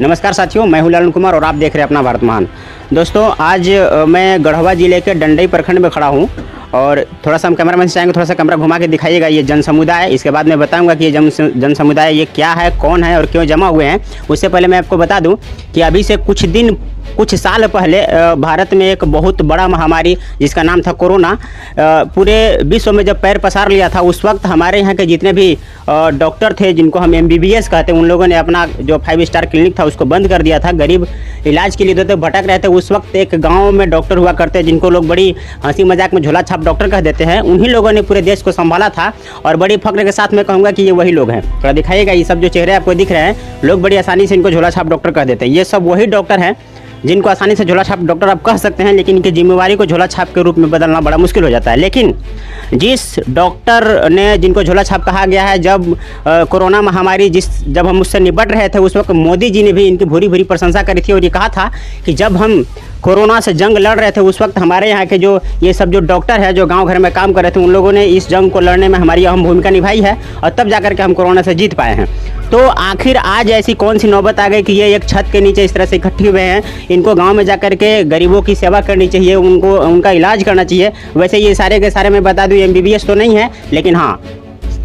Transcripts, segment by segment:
नमस्कार साथियों, मैं हूं लालन कुमार और आप देख रहे हैं अपना भारत महान। दोस्तों, आज मैं गढ़वा जिले के डंडई प्रखंड में खड़ा हूं और थोड़ा सा हम कैमरामैन से चाहेंगे, थोड़ा सा कैमरा घुमा के दिखाइएगा। ये जन समुदाय, इसके बाद मैं बताऊंगा कि ये जन समुदाय ये क्या है, कौन है और क्यों जमा हुए हैं। उससे पहले मैं आपको बता दूं कि अभी से कुछ साल पहले भारत में एक बहुत बड़ा महामारी जिसका नाम था कोरोना, पूरे विश्व में जब पैर पसार लिया था, उस वक्त हमारे यहाँ के जितने भी डॉक्टर थे, जिनको हम MBBS कहते हैं, उन लोगों ने अपना जो 5 स्टार क्लिनिक था उसको बंद कर दिया था। गरीब इलाज के लिए तो भटक रहे थे। उस वक्त एक गाँव में डॉक्टर हुआ करते, जिनको लोग बड़ी हंसी मजाक में झोला छाप डॉक्टर कह देते हैं। उन्हीं लोगों ने पूरे देश को संभाला था और बड़ी फख्र के साथ मैं कहूँगा कि ये वही लोग हैं। थोड़ा दिखाइएगा, ये सब जो चेहरे आपको दिख रहे हैं, लोग बड़ी आसानी से इनको झोला छाप डॉक्टर कह देते हैं। ये सब वही डॉक्टर हैं जिनको आसानी से झोला छाप डॉक्टर आप कह सकते हैं, लेकिन इनकी जिम्मेवारी को झोला छाप के रूप में बदलना बड़ा मुश्किल हो जाता है। लेकिन जिस डॉक्टर ने, जिनको झोला छाप कहा गया है, जब कोरोना महामारी जब हम उससे निपट रहे थे, उस वक्त मोदी जी ने भी इनकी भूरी भूरी प्रशंसा करी थी और ये कहा था कि जब हम कोरोना से जंग लड़ रहे थे, उस वक्त हमारे यहाँ के ये सब जो डॉक्टर है, जो गांव घर में काम कर रहे थे, उन लोगों ने इस जंग को लड़ने में हमारी अहम भूमिका निभाई है और तब जाकर के हम कोरोना से जीत पाए हैं। तो आखिर आज ऐसी कौन सी नौबत आ गई कि ये एक छत के नीचे इस तरह से इकट्ठे हुए हैं। इनको गांव में जाकर के गरीबों की सेवा करनी चाहिए, उनका इलाज करना चाहिए। वैसे ये सारे के सारे मैं बता दूं MBBS तो नहीं है, लेकिन हाँ,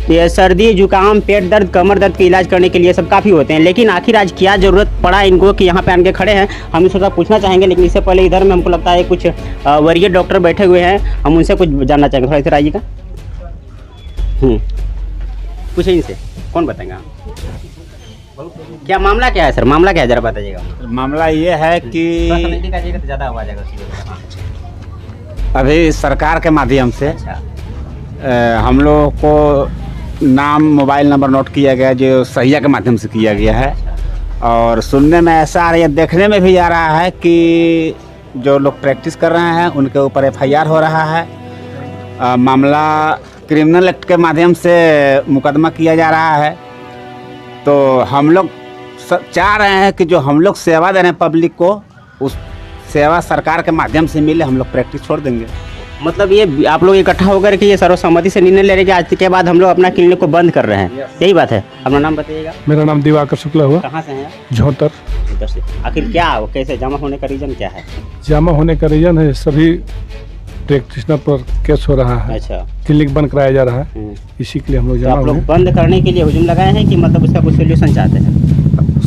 ये सर्दी, जुकाम, पेट दर्द, कमर दर्द के इलाज करने के लिए सब काफ़ी होते हैं। लेकिन आखिर आज क्या ज़रूरत पड़ा इनको कि यहाँ पे आन के खड़े हैं, हम इसको सब पूछना चाहेंगे। लेकिन इससे पहले इधर में हमको लगता है कुछ वरीय डॉक्टर बैठे हुए हैं, हम उनसे कुछ जानना चाहेंगे। थोड़ा इधर आइएगा, पूछे इनसे, कौन बताएगा क्या मामला क्या है? सर, मामला क्या है, जरा बताइएगा। मामला ये है कि तो ज़्यादा आवाज आएगा। अभी सरकार के माध्यम से हम लोगों को नाम, मोबाइल नंबर नोट किया गया, जो सहिया के माध्यम से किया गया है। और सुनने में ऐसा आ रहा है, देखने में भी आ रहा है कि जो लोग प्रैक्टिस कर रहे हैं उनके ऊपर FIR हो रहा है। मामला क्रिमिनल एक्ट के माध्यम से मुकदमा किया जा रहा है। तो हम लोग चाह रहे हैं कि जो हम लोग सेवा दे रहे हैं पब्लिक को, उस सेवा सरकार के माध्यम से मिले। हम लोग प्रैक्टिस छोड़ देंगे। मतलब ये आप लोग इकट्ठा होकर के ये सर्वसम्मति से निर्णय ले रहे हैं कि आज के बाद हम लोग अपना क्लिनिक को बंद कर रहे हैं, यही बात है? अपना नाम बताइएगा। मेरा नाम दिवाकर शुक्ला हुआ। कहाँ से हैं? झोंतर से। आखिर क्या, कैसे जमा होने का रीजन क्या है? जमा होने का रीजन है, सभी प्रैक्टिशनर पर केस हो रहा है। अच्छा, क्लिनिक बंद कराया जा रहा है, इसी के लिए हम लोग जमा आप लोग हुए। बंद करने के लिए हुजूम लगाए हैं कि मतलब उसका कुछ सोल्यूशन चाहते हैं?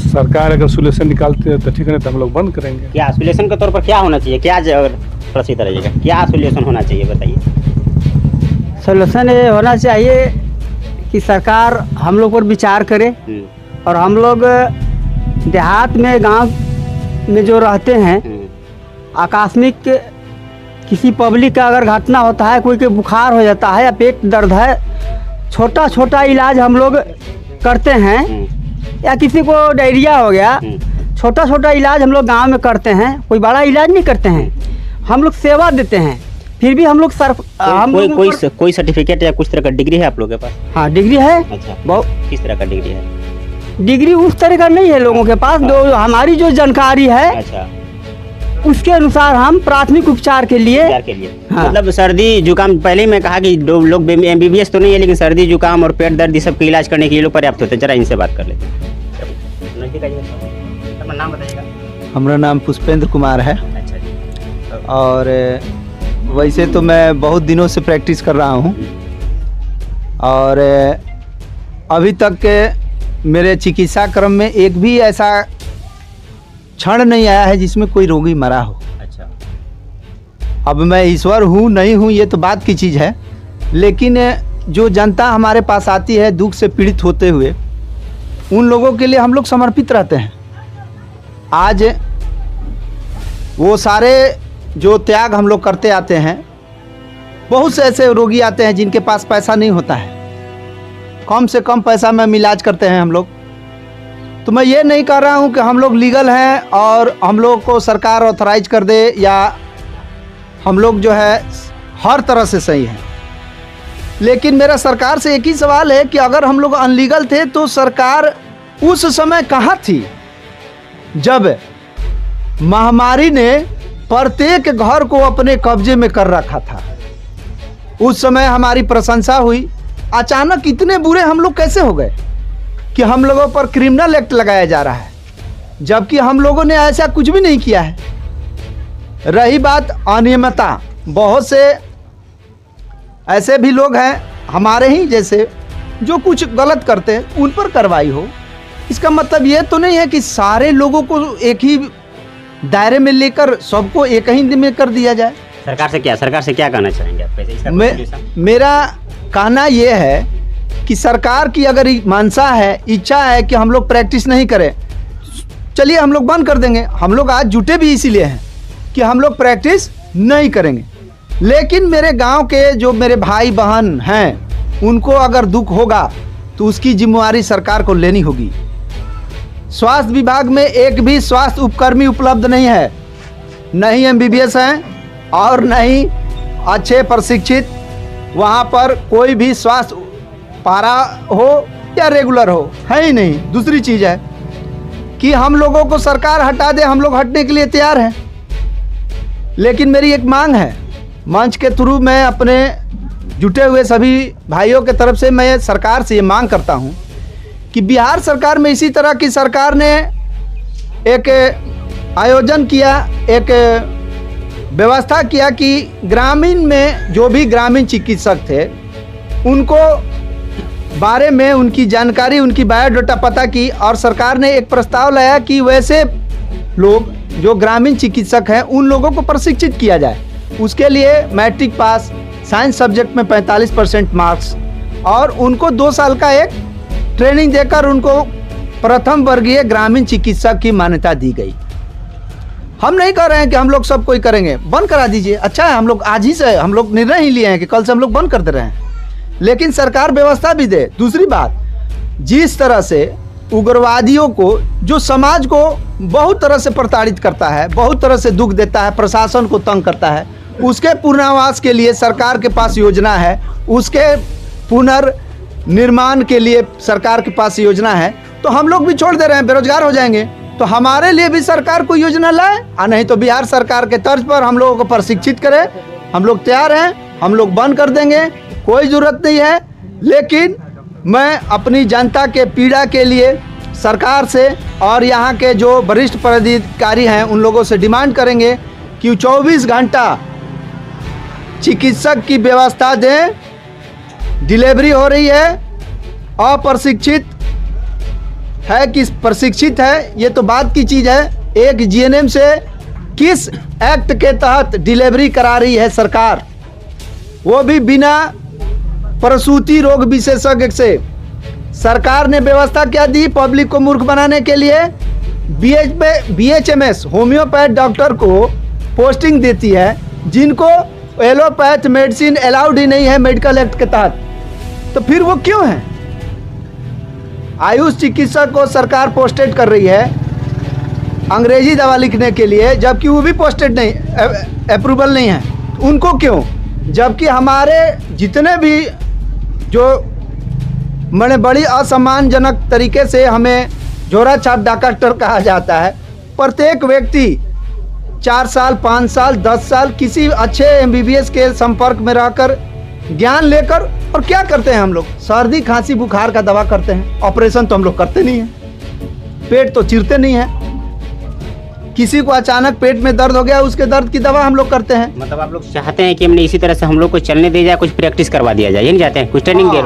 सरकार अगर सोल्यूशन निकालते हैं तो ठीक है, तो हम लोग बंद करेंगे। क्या सोल्यूशन के तौर पर क्या होना चाहिए? क्या प्रसिद्ध रहिएगा, क्या सोल्यूशन होना चाहिए बताइए। सोल्यूशन ये होना चाहिए कि सरकार हम लोग पर विचार करे और हम लोग देहात में, गांव में जो रहते हैं, आकस्मिक किसी पब्लिक का अगर घटना होता है, कोई के बुखार हो जाता है या पेट दर्द है, छोटा छोटा इलाज हम लोग करते हैं। या किसी को डायरिया हो गया, छोटा छोटा इलाज हम लोग गांव में करते हैं, कोई बड़ा इलाज नहीं करते हैं। हम लोग सेवा देते हैं, फिर भी हम लोग कोई सर्टिफिकेट या कुछ तरह का डिग्री है आप लोगों के पास? हाँ, डिग्री है। अच्छा, बहुत। किस तरह का डिग्री है? डिग्री उस तरह का नहीं है लोगों के पास, जो हमारी जो जानकारी है, अच्छा, उसके अनुसार हम प्राथमिक उपचार के लिए हाँ। मतलब सर्दी जुकाम, पहले ही मैं कहा कि लोग MBBS तो नहीं है, लेकिन सर्दी जुकाम और पेट दर्द, ये सब का इलाज करने के लिए लोग पर्याप्त होते हैं। जरा इनसे बात कर लेते हैं। अपना नाम बताइएगा। हमारा नाम पुष्पेंद्र कुमार है। अच्छा जी। और वैसे तो मैं बहुत दिनों से प्रैक्टिस कर रहा हूँ और अभी तक के मेरे चिकित्सा क्रम में एक भी ऐसा क्षण नहीं आया है जिसमें कोई रोगी मरा हो। अच्छा, अब मैं ईश्वर हूँ नहीं हूँ ये तो बात की चीज़ है, लेकिन जो जनता हमारे पास आती है दुख से पीड़ित होते हुए, उन लोगों के लिए हम लोग समर्पित रहते हैं। आज वो सारे जो त्याग हम लोग करते आते हैं, बहुत से ऐसे रोगी आते हैं जिनके पास पैसा नहीं होता है, कम से कम पैसा में इलाज करते हैं हम लोग। तो मैं ये नहीं कह रहा हूँ कि हम लोग लीगल हैं और हम लोग को सरकार ऑथराइज कर दे, या हम लोग जो है हर तरह से सही हैं। लेकिन मेरा सरकार से एक ही सवाल है कि अगर हम लोग अनलीगल थे तो सरकार उस समय कहाँ थी जब महामारी ने प्रत्येक घर को अपने कब्जे में कर रखा था? उस समय हमारी प्रशंसा हुई, अचानक इतने बुरे हम लोग कैसे हो गए कि हम लोगों पर क्रिमिनल एक्ट लगाया जा रहा है? जबकि हम लोगों ने ऐसा कुछ भी नहीं किया है। रही बात अनियमितता, बहुत से ऐसे भी लोग हैं हमारे ही जैसे जो कुछ गलत करते हैं, उन पर कार्रवाई हो। इसका मतलब ये तो नहीं है कि सारे लोगों को एक ही दायरे में लेकर सबको एक ही दिन में कर दिया जाए। सरकार से क्या कहना चाहेंगे आप? वैसे इसका मेरा कहना ये है कि सरकार की अगर मानसा है, इच्छा है कि हम लोग प्रैक्टिस नहीं करें, चलिए हम लोग बंद कर देंगे। हम लोग आज जुटे भी इसीलिए हैं कि हम लोग प्रैक्टिस नहीं करेंगे। लेकिन मेरे गांव के जो मेरे भाई बहन हैं, उनको अगर दुख होगा तो उसकी जिम्मेवारी सरकार को लेनी होगी। स्वास्थ्य विभाग में एक भी स्वास्थ्य उपकर्मी उपलब्ध नहीं है, नहीं MBBS हैं और नहीं अच्छे प्रशिक्षित वहाँ पर कोई भी स्वास्थ्य पारा हो या रेगुलर हो, है ही नहीं। दूसरी चीज़ है कि हम लोगों को सरकार हटा दे, हम लोग हटने के लिए तैयार हैं। लेकिन मेरी एक मांग है, मंच के थ्रू मैं अपने जुटे हुए सभी भाइयों के तरफ से मैं सरकार से ये मांग करता हूँ कि बिहार सरकार में इसी तरह की सरकार ने एक आयोजन किया, एक व्यवस्था किया कि ग्रामीण में जो भी ग्रामीण चिकित्सक थे उनको बारे में उनकी जानकारी, उनकी बायोडाटा पता की, और सरकार ने एक प्रस्ताव लाया कि वैसे लोग जो ग्रामीण चिकित्सक हैं उन लोगों को प्रशिक्षित किया जाए। उसके लिए मैट्रिक पास, साइंस सब्जेक्ट में 45% मार्क्स, और उनको 2 साल का एक ट्रेनिंग देकर उनको प्रथम वर्गीय ग्रामीण चिकित्सक की मान्यता दी गई। हम नहीं कह रहे हैं कि हम लोग सब कोई करेंगे, बंद करा दीजिए, अच्छा है। हम लोग आज ही से हम लोग निर्णय ही लिए हैं कि कल से हम लोग बंद कर दे रहे हैं, लेकिन सरकार व्यवस्था भी दे। दूसरी बात, जिस तरह से उग्रवादियों को, जो समाज को बहुत तरह से प्रताड़ित करता है, बहुत तरह से दुख देता है, प्रशासन को तंग करता है, उसके पुनर्वास के लिए सरकार के पास योजना है, उसके पुनर्निर्माण के लिए सरकार के पास योजना है। तो हम लोग भी छोड़ दे रहे हैं, बेरोजगार हो जाएंगे, तो हमारे लिए भी सरकार को योजना लाए, और नहीं तो बिहार सरकार के तर्ज पर हम लोगों को प्रशिक्षित करे। हम लोग तैयार हैं, हम लोग बंद कर देंगे, कोई ज़रूरत नहीं है। लेकिन मैं अपनी जनता के पीड़ा के लिए सरकार से और यहाँ के जो वरिष्ठ पदाधिकारी हैं उन लोगों से डिमांड करेंगे कि 24 घंटा चिकित्सक की व्यवस्था दें। डिलीवरी हो रही है, अप्रशिक्षित है कि प्रशिक्षित है, ये तो बात की चीज़ है। एक GNM से किस एक्ट के तहत डिलीवरी करा रही है सरकार, वो भी बिना प्रसूति रोग विशेषज्ञ से। सरकार ने व्यवस्था क्या दी पब्लिक को मूर्ख बनाने के लिए? BHMS होम्योपैथ डॉक्टर को पोस्टिंग देती है, जिनको एलोपैथ मेडिसिन अलाउड ही नहीं है मेडिकल एक्ट के तहत। तो फिर वो क्यों है? आयुष चिकित्सक को सरकार पोस्टेड कर रही है अंग्रेजी दवा लिखने के लिए, जबकि वो भी पोस्टेड नहीं, अप्रूवल नहीं है। उनको क्यों? जबकि हमारे जितने भी जो मैंने बड़ी असम्मानजनक तरीके से हमें झोरा छाप डॉक्टर कहा जाता है, प्रत्येक व्यक्ति 4 साल, 5 साल, 10 साल किसी अच्छे MBBS के संपर्क में रहकर ज्ञान लेकर, और क्या करते हैं हम लोग? सर्दी खांसी बुखार का दवा करते हैं, ऑपरेशन तो हम लोग करते नहीं हैं, पेट तो चीरते नहीं हैं। किसी को अचानक पेट में दर्द हो गया, उसके दर्द की दवा हम लोग करते हैं। मतलब आप लोग चाहते हैं कि हमने इसी तरह से हम लोग को चलने दे जाए, कुछ प्रैक्टिस करवा दिया जाए, ये नहीं चाहते हैं? कुछ ट्रेनिंग दे?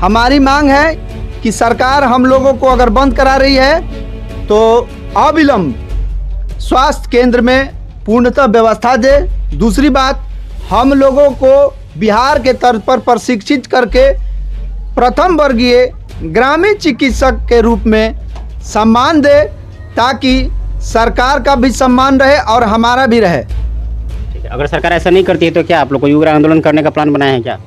हमारी मांग है कि सरकार हम लोगों को अगर बंद करा रही है तो अविलंब स्वास्थ्य केंद्र में पूर्णतः व्यवस्था दे। दूसरी बात, हम लोगों को बिहार के तर्ज पर प्रशिक्षित करके प्रथम वर्गीय ग्रामीण चिकित्सक के रूप में सम्मान दे, ताकि सरकार का भी सम्मान रहे और हमारा भी रहे। अगर सरकार ऐसा नहीं करती है तो क्या आप लोग को उग्र आंदोलन करने का प्लान बनाया है क्या?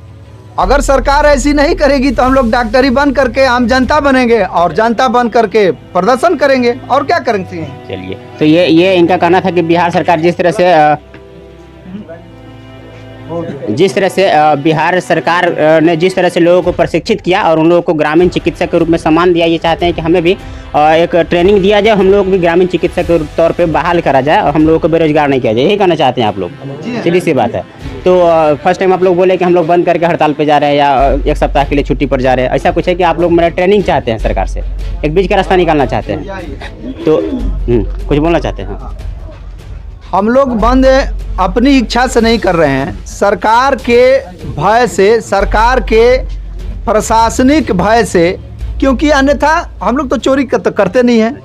अगर सरकार ऐसी नहीं करेगी तो हम लोग डॉक्टरी बंद करके आम जनता बनेंगे, और जनता बन करके प्रदर्शन करेंगे, और क्या करेंगे। चलिए, तो ये इनका कहना था कि बिहार सरकार जिस तरह से बिहार सरकार ने जिस तरह से लोगों को प्रशिक्षित किया और उन लोगों को ग्रामीण चिकित्सक के रूप में सम्मान दिया, ये चाहते हैं कि हमें भी एक ट्रेनिंग दिया जाए, हम लोग भी ग्रामीण चिकित्सक के तौर पे बहाल करा जाए और हम लोगों को बेरोजगार नहीं किया जाए। यही कहना चाहते हैं आप लोग? सीधी सी बात है। तो फर्स्ट टाइम आप लोग बोले कि हम लोग बंद करके हड़ताल पे जा रहे हैं या एक सप्ताह के लिए छुट्टी पर जा रहे हैं, ऐसा कुछ है कि आप लोग मेरा ट्रेनिंग चाहते हैं सरकार से, एक बीच का रास्ता निकालना चाहते हैं? तो कुछ बोलना चाहते हैं? हम लोग बंद अपनी इच्छा से नहीं कर रहे हैं, सरकार के भय से, सरकार के प्रशासनिक भय से, क्योंकि अन्यथा हम लोग तो चोरी करते नहीं हैं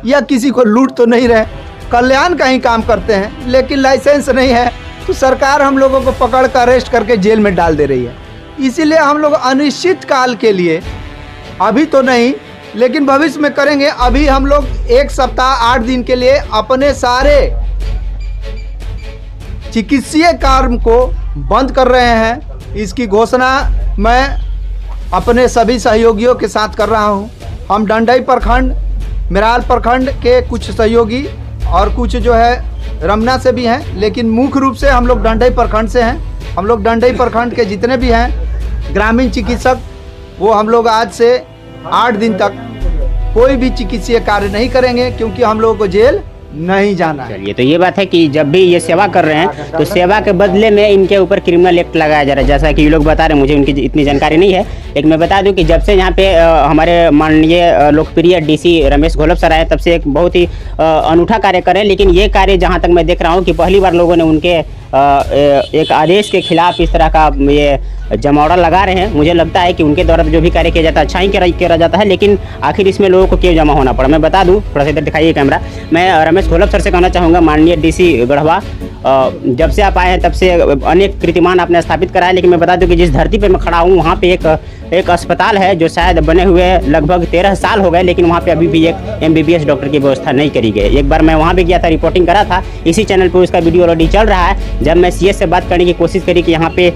या किसी को लूट तो नहीं रहे, कल्याण का ही काम करते हैं, लेकिन लाइसेंस नहीं है तो सरकार हम लोगों को पकड़ कर अरेस्ट करके जेल में डाल दे रही है। इसीलिए हम लोग अनिश्चित काल के लिए, अभी तो नहीं लेकिन भविष्य में करेंगे, अभी हम लोग 1 सप्ताह 8 दिन के लिए अपने सारे चिकित्सीय कार्य को बंद कर रहे हैं। इसकी घोषणा मैं अपने सभी सहयोगियों के साथ कर रहा हूं। हम डंडई प्रखंड, मेराल प्रखंड के कुछ सहयोगी और कुछ जो है रमना से भी हैं, लेकिन मुख्य रूप से हम लोग डंडई प्रखंड से हैं। हम लोग डंडई प्रखंड के जितने भी हैं ग्रामीण चिकित्सक, वो हम लोग आज से 8 दिन तक कोई भी चिकित्सीय कार्य नहीं करेंगे, क्योंकि हम लोगों को जेल नहीं जाना है। चलिए, तो ये बात है कि जब भी ये सेवा कर रहे हैं तो सेवा के बदले में इनके ऊपर क्रिमिनल एक्ट लगाया जा रहा है, जैसा कि ये लोग बता रहे हैं। मुझे उनकी इतनी जानकारी नहीं है, लेकिन मैं बता दूं कि जब से यहाँ पे हमारे माननीय लोकप्रिय डीसी रमेश घोलप सर आए, तब से एक बहुत ही अनूठा कार्य करें। लेकिन ये कार्य जहाँ तक मैं देख रहा हूँ कि पहली बार लोगों ने उनके एक आदेश के खिलाफ इस तरह का ये जमावड़ा लगा रहे हैं। मुझे लगता है कि उनके द्वारा जो भी कार्य किया जाता है अच्छा ही किया जाता है, लेकिन आखिर इसमें लोगों को क्यों जमा होना पड़ा? मैं बता दूं, थोड़ा सा इधर दिखाइए कैमरा। मैं रमेश घोलप सर से कहना चाहूँगा, माननीय डीसी गढ़वा, जब से आप आए हैं तब से अनेक कीर्तिमान आपने स्थापित कराया, लेकिन मैं बता दूं कि जिस धरती पर मैं खड़ा हूँ वहाँ पे एक अस्पताल है जो शायद बने हुए लगभग 13 साल हो गए, लेकिन वहाँ पे अभी भी एक MBBS डॉक्टर की व्यवस्था नहीं करी गई। एक बार मैं वहाँ भी गया था, रिपोर्टिंग करा था, इसी चैनल पे उसका वीडियो ऑलरेडी चल रहा है। जब मैं CS से बात करने की कोशिश करी कि यहाँ पे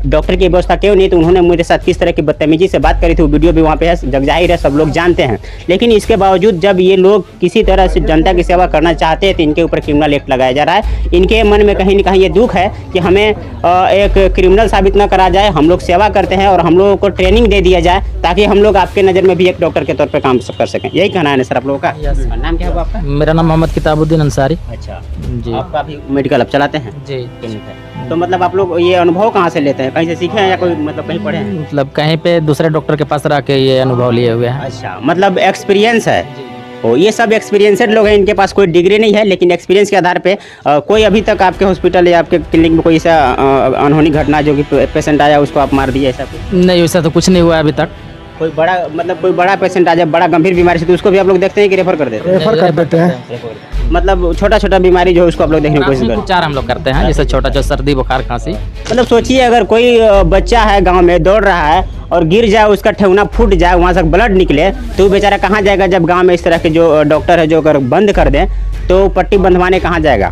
डॉक्टर की व्यवस्था क्यों नहीं, तो उन्होंने मेरे साथ किस तरह की बदतमीजी से बात करी थी, वो वीडियो भी वहाँ पे है, जग जाहिर है, सब लोग जानते हैं। लेकिन इसके बावजूद जब ये लोग किसी तरह से जनता की सेवा करना चाहते हैं तो इनके ऊपर क्रिमिनल एक्ट लगाया जा रहा है। इनके मन में कहीं ना कहीं ये दुख है कि हमें एक क्रिमिनल साबित न करा जाए, हम लोग सेवा करते हैं और हम लोगों को ट्रेनिंग दे दिया जाए ताकि हम लोग आपके नज़र में भी एक डॉक्टर के तौर पे काम कर सकें। यही कहना है ना सर आप लोगों का? नाम क्या होगा आपका? मेरा नाम मोहम्मद किताबुद्दीन अंसारी। अच्छा जी। आपका भी मेडिकल आप चलाते हैं? जी। क्लिनिक है। तो मतलब आप लोग ये अनुभव कहाँ से लेते हैं? कहीं से सीखे हैं या कोई मतलब कहीं पढ़े हैं? मतलब कहीं पे दूसरे डॉक्टर के पास रह के ये अनुभव लिए हुए हैं। अच्छा, मतलब एक्सपीरियंस है। ओ, ये सब एक्सपीरियंसड लोग हैं, इनके पास कोई डिग्री नहीं है, लेकिन एक्सपीरियंस के आधार पे कोई अभी तक आपके हॉस्पिटल या आपके क्लिनिक में कोई ऐसा अनहोनी घटना जो कि पेशेंट आया उसको आप मार दिए, ऐसा कुछ? नहीं, वैसा तो कुछ नहीं हुआ अभी तक। कोई बड़ा मतलब कोई बड़ा पेशेंट आ जाए बड़ा गंभीर बीमारी से, तो उसको भी आप लोग देखते हैं कि रेफर कर देते हैं? रेफर कर देते हैं। मतलब छोटा छोटा बीमारी जो है उसको आप लोग देखने की कोशिश करते हैं? उपचार हम लोग करते हैं, जैसे छोटा छोटा सर्दी बुखार खांसी। मतलब सोचिए अगर कोई बच्चा है गांव में दौड़ रहा है और गिर जाए, उसका ठेहुना फूट जाए, वहाँ से ब्लड निकले, तो वो बेचारा कहाँ जाएगा? जब गांव में इस तरह के जो डॉक्टर है जो अगर बंद कर दें तो पट्टी बंधवाने कहाँ जाएगा?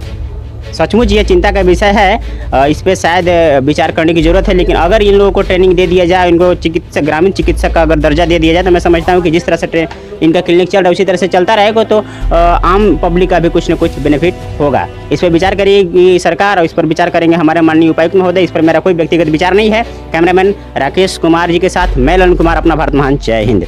सचमुच ये चिंता का विषय है, इस पर शायद विचार करने की जरूरत है। लेकिन अगर इन लोगों को ट्रेनिंग दे दिया जाए, इनको चिकित्सक, ग्रामीण चिकित्सक का अगर दर्जा दे दिया जाए, तो मैं समझता हूँ कि जिस तरह से इनका क्लिनिक चल रहा है उसी तरह से चलता रहेगा, तो आम पब्लिक का भी कुछ न कुछ बेनिफिट होगा। इस पर विचार करेगी सरकार और इस पर विचार करेंगे हमारे माननीय उपायुक्त महोदय। इस पर मेरा कोई व्यक्तिगत विचार नहीं है। कैमरामैन राकेश कुमार जी के साथ मैं ललन कुमार, अपना भारत महान। जय हिंद।